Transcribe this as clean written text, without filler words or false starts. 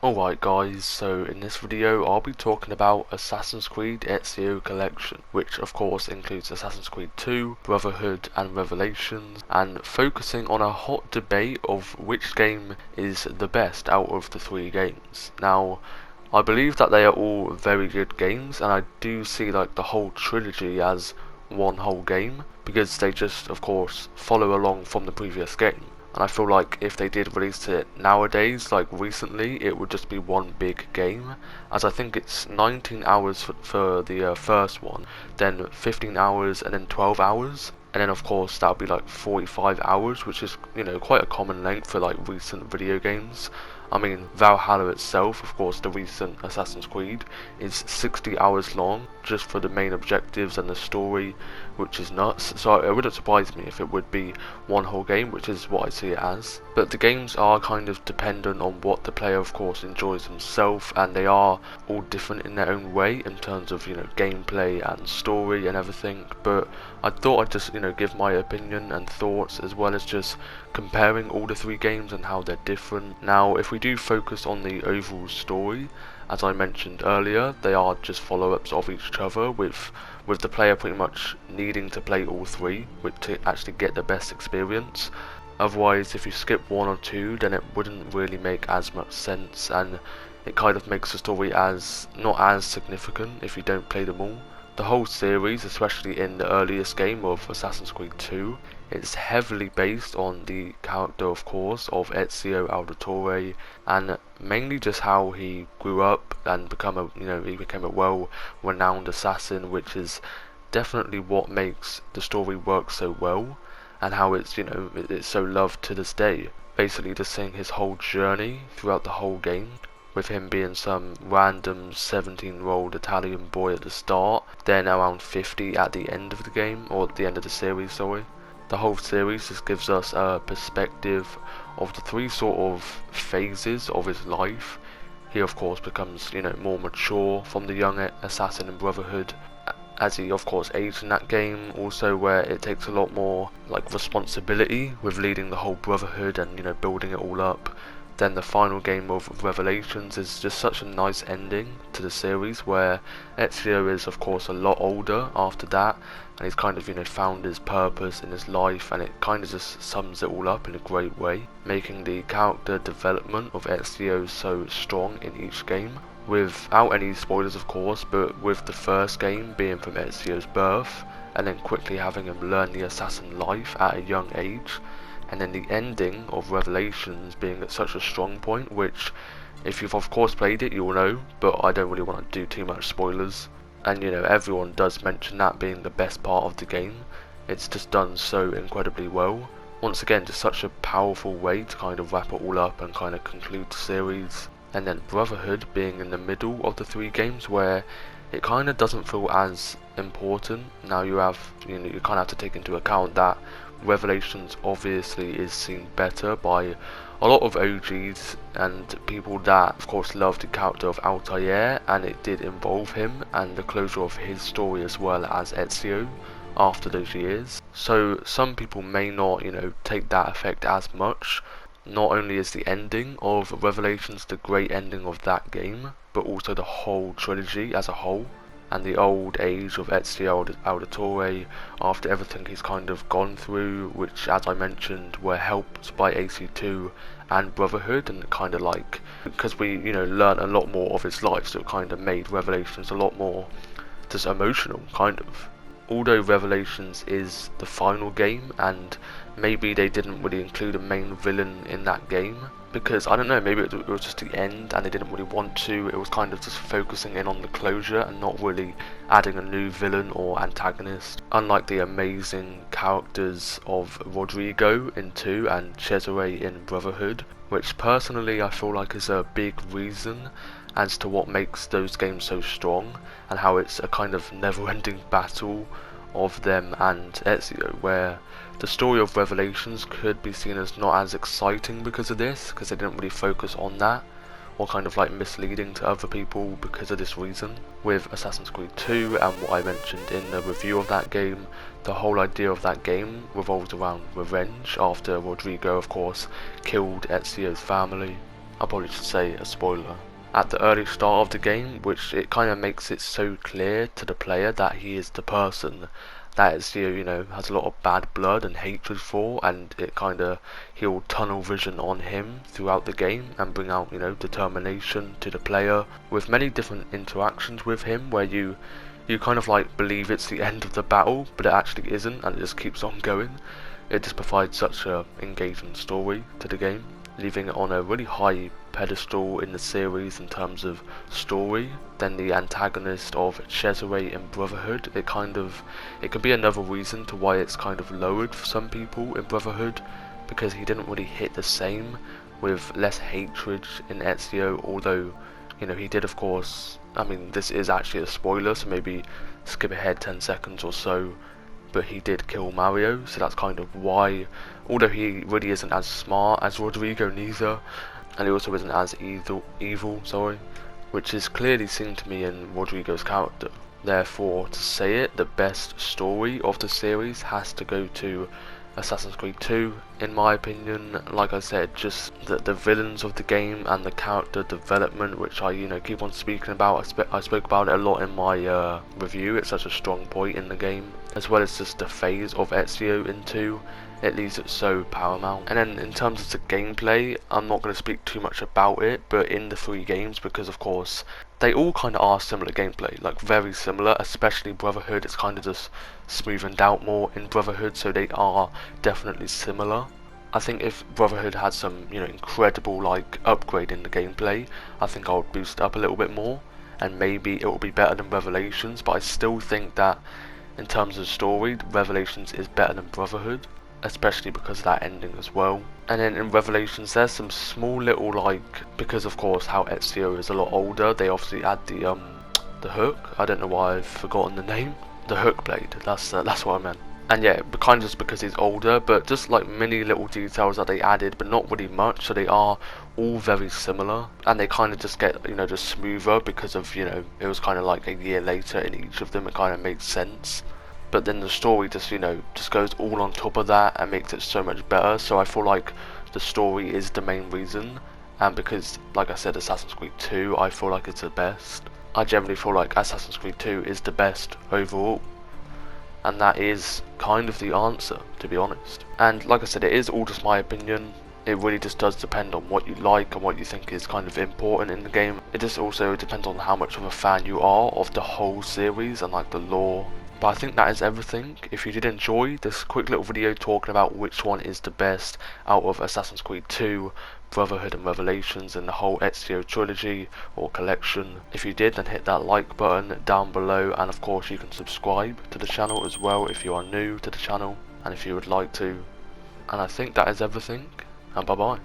Alright guys, so in this video I'll be talking about Assassin's Creed Ezio Collection, which of course includes Assassin's Creed 2, Brotherhood and Revelations, and focusing on a hot debate of which game is the best out of the three games. Now, I believe that they are all very good games, and I do see like the whole trilogy as one whole game, because they just of course follow along from the previous game. And I feel like if they did release it nowadays, like recently, it would just be one big game. As I think it's 19 hours for the first one, then 15 hours, and then 12 hours. And then of course that would be like 45 hours, which is, you know, quite a common length for like recent video games. I mean, Valhalla itself, of course the recent Assassin's Creed, is 60 hours long just for the main objectives and the story, which is nuts. So it wouldn't surprise me if it would be one whole game, which is what I see it as. But the games are kind of dependent on what the player of course enjoys himself, and they are all different in their own way in terms of, you know, gameplay and story and everything. But I thought I'd just, you know, give my opinion and thoughts, as well as just comparing all the three games and how they're different. Now, if we do focus on the overall story, as I mentioned earlier, they are just follow-ups of each other, with the player pretty much needing to play all three to actually get the best experience. Otherwise, if you skip one or two, then it wouldn't really make as much sense, and it kind of makes the story as not as significant if you don't play them all. The whole series, especially in the earliest game of Assassin's Creed 2, it's heavily based on the character, of course, of Ezio Auditore, and mainly just how he grew up and he became a well-renowned assassin, which is definitely what makes the story work so well, and how it's, you know, it's so loved to this day. Basically, just seeing his whole journey throughout the whole game, with him being some random 17-year-old Italian boy at the start, then around 50 at the end of the game, or at the end of the series, sorry. The whole series just gives us a perspective of the three sort of phases of his life. He of course becomes, you know, more mature from the young assassin in Brotherhood, as he of course aged in that game, also where it takes a lot more like responsibility with leading the whole Brotherhood and, you know, building it all up. Then the final game of Revelations is just such a nice ending to the series, where Ezio is of course a lot older after that, and he's kind of, you know, found his purpose in his life, and it kind of just sums it all up in a great way, making the character development of Ezio so strong in each game. Without any spoilers of course, but with the first game being from Ezio's birth, and then quickly having him learn the assassin life at a young age, and then the ending of Revelations being at such a strong point, which if you've of course played it you'll know, but I don't really want to do too much spoilers. And, you know, everyone does mention that being the best part of the game. It's just done so incredibly well. Once again, just such a powerful way to kind of wrap it all up and kind of conclude the series. And then Brotherhood being in the middle of the three games, where it kind of doesn't feel as important. Now you kind of have to take into account that Revelations obviously is seen better by a lot of OGs and people that of course love the character of Altair, and it did involve him and the closure of his story as well as Ezio after those years. So some people may not, you know, take that effect as much. Not only is the ending of Revelations the great ending of that game, but also the whole trilogy as a whole, and the old age of Ezio Auditore after everything he's kind of gone through, which, as I mentioned, were helped by AC2 and Brotherhood, and kind of like, because we, you know, learn a lot more of his life, so it kind of made Revelations a lot more just emotional, kind of. Although Revelations is the final game, and maybe they didn't really include a main villain in that game, because I don't know, maybe it was just the end and they didn't really want to. It was kind of just focusing in on the closure and not really adding a new villain or antagonist, unlike the amazing characters of Rodrigo in 2 and Cesare in Brotherhood, which personally I feel like is a big reason as to what makes those games so strong, and how it's a kind of never-ending battle of them and Ezio, where the story of Revelations could be seen as not as exciting because of this, because they didn't really focus on that, or kind of like misleading to other people because of this reason. With Assassin's Creed 2 and what I mentioned in the review of that game, the whole idea of that game revolves around revenge after Rodrigo of course killed Ezio's family. I probably should say a spoiler, at the early start of the game, which it kind of makes it so clear to the player that he is the person that Ezio, you know, has a lot of bad blood and hatred for, and it kind of, he'll tunnel vision on him throughout the game and bring out, you know, determination to the player with many different interactions with him where you kind of like believe it's the end of the battle, but it actually isn't, and it just keeps on going. It just provides such a engaging story to the game, leaving it on a really high pedestal in the series in terms of story. Then the antagonist of Cesare in Brotherhood, it could be another reason to why it's kind of lowered for some people in Brotherhood, because he didn't really hit the same, with less hatred in Ezio, although, you know, he did, of course, I mean, this is actually a spoiler, so maybe skip ahead 10 seconds or so, but he did kill Mario, so that's kind of why, although he really isn't as smart as Rodrigo neither, and he also isn't as evil, which is clearly seen to me in Rodrigo's character. Therefore, to say it, the best story of the series has to go to Assassin's Creed 2, in my opinion. Like I said, just the villains of the game and the character development, which I, you know, keep on speaking about. I spoke about it a lot in my review. It's such a strong point in the game, as well as just the phase of Ezio in 2. It leaves it so paramount. And then in terms of the gameplay, I'm not going to speak too much about it, but in the 3 games, because of course they all kind of are similar gameplay, like very similar, especially Brotherhood. It's kind of just smoothened out more in Brotherhood, so they are definitely similar. I think if Brotherhood had some, you know, incredible like upgrade in the gameplay, I think I would boost it up a little bit more, and maybe it will be better than Revelations. But I still think that in terms of story, Revelations is better than Brotherhood, especially because of that ending as well. And then in Revelations, there's some small little, like, because of course how Ezio is a lot older, they obviously add the hook. I don't know why I've forgotten the name. The hook blade. That's what I meant. And yeah, but kind of just because he's older, but just like many little details that they added, but not really much. So they are all very similar, and they kind of just get, you know, just smoother because of, you know, it was kind of like a year later in each of them. It kind of makes sense. But then the story just, you know, just goes all on top of that and makes it so much better. So I feel like the story is the main reason, and because, like I said, Assassin's Creed 2, I feel like it's the best. I generally feel like Assassin's Creed 2 is the best overall, and that is kind of the answer, to be honest. And like I said, it is all just my opinion. It really just does depend on what you like and what you think is kind of important in the game. It just also depends on how much of a fan you are of the whole series and like the lore. But I think that is everything. If you did enjoy this quick little video talking about which one is the best out of Assassin's Creed 2, Brotherhood and Revelations, and the whole Ezio trilogy or collection, if you did, then hit that like button down below, and of course you can subscribe to the channel as well if you are new to the channel and if you would like to. And I think that is everything, and bye bye.